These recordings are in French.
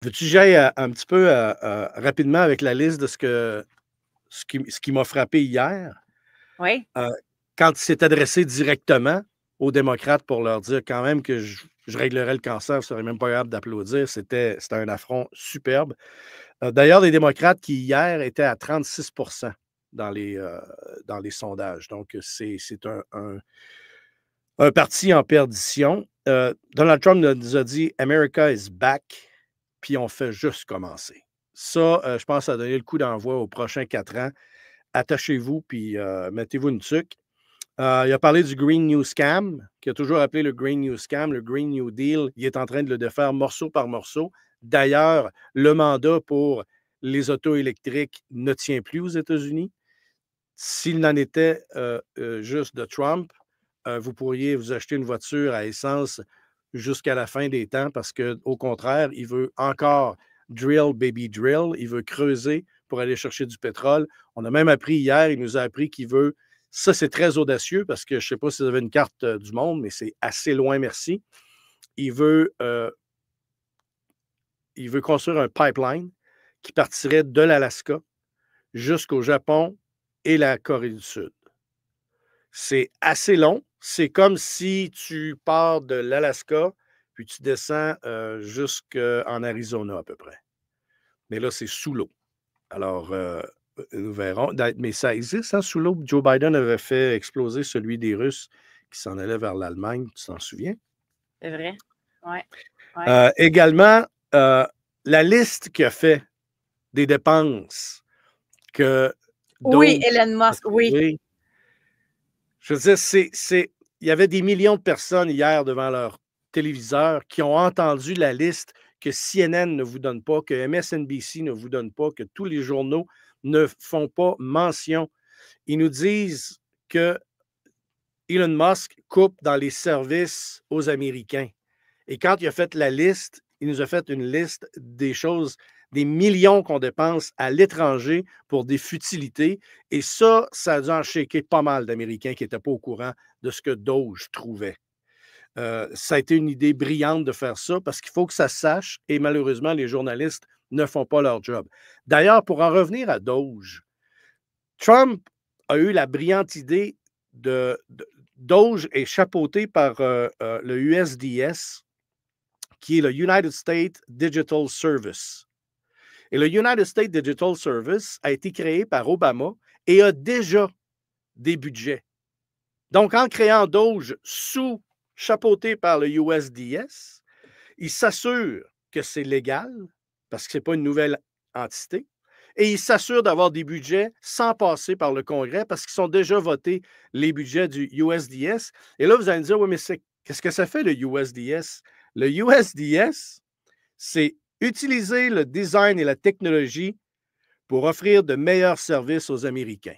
Veux-tu que j'aille, un petit peu, rapidement avec la liste de ce qui m'a frappé hier? Oui. Heu, Quand il s'est adressé directement aux démocrates pour leur dire quand même que je réglerais le cancer, je serais même pas capable d'applaudir, c'était un affront superbe. D'ailleurs, les démocrates qui hier étaient à 36 dans les sondages. Donc, c'est un parti en perdition. Donald Trump nous a dit: «America is back», puis on fait juste commencer. Ça, je pense que ça a donné le coup d'envoi aux prochains 4 ans. Attachez-vous, puis mettez-vous une tuque. Il a parlé du Green New Scam, qui a toujours appelé le Green New Scam, le Green New Deal. Il est en train de le défaire morceau par morceau. D'ailleurs, le mandat pour les autos électriques ne tient plus aux États-Unis. S'il n'en était juste de Trump, vous pourriez vous acheter une voiture à essence jusqu'à la fin des temps parce qu'au contraire, il veut encore drill, baby drill. Il veut creuser pour aller chercher du pétrole. On a même appris hier, il nous a appris qu'il veut, ça c'est très audacieux parce que je ne sais pas si vous avez une carte du monde, mais c'est assez loin, merci. Il veut, euh, il veut construire un pipeline qui partirait de l'Alaska jusqu'au Japon et la Corée du Sud. C'est assez long. C'est comme si tu pars de l'Alaska, puis tu descends jusqu'en Arizona à peu près. Mais là, c'est sous l'eau. Alors, nous verrons. Mais ça existe, hein, sous l'eau. Joe Biden avait fait exploser celui des Russes qui s'en allait vers l'Allemagne. Tu t'en souviens? C'est vrai. Oui. Oui. Également, la liste qu'il a fait des dépenses que Oui, Doge Elon a Musk, oui. trouvé. Je veux dire, il y avait des millions de personnes hier devant leur téléviseur qui ont entendu la liste que CNN ne vous donne pas, que MSNBC ne vous donne pas, que tous les journaux ne font pas mention. Ils nous disent que Elon Musk coupe dans les services aux Américains. Et quand il a fait la liste, il nous a fait une liste des choses, des millions qu'on dépense à l'étranger pour des futilités. Et ça a dû en shaker pas mal d'Américains qui n'étaient pas au courant de ce que Doge trouvait. Ça a été une idée brillante de faire ça parce qu'il faut que ça se sache et malheureusement, les journalistes ne font pas leur job. D'ailleurs, pour en revenir à Doge, Trump a eu la brillante idée de Doge est chapeauté par le USDS, qui est le United States Digital Service. Et le United States Digital Service a été créé par Obama et a déjà des budgets. Donc, en créant Doge chapeauté par le USDS, il s'assure que c'est légal, parce que ce n'est pas une nouvelle entité, et il s'assure d'avoir des budgets sans passer par le Congrès, parce qu'ils sont déjà votés, les budgets du USDS. Et là, vous allez me dire, oui, mais qu'est-ce que ça fait le USDS? Le USDS, c'est utiliser le design et la technologie pour offrir de meilleurs services aux Américains.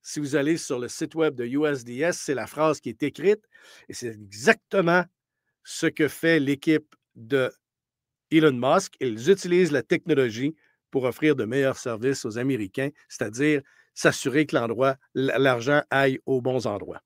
Si vous allez sur le site web de USDS, c'est la phrase qui est écrite et c'est exactement ce que fait l'équipe de Elon Musk. Ils utilisent la technologie pour offrir de meilleurs services aux Américains, c'est-à-dire s'assurer que l'argent aille aux bons endroits.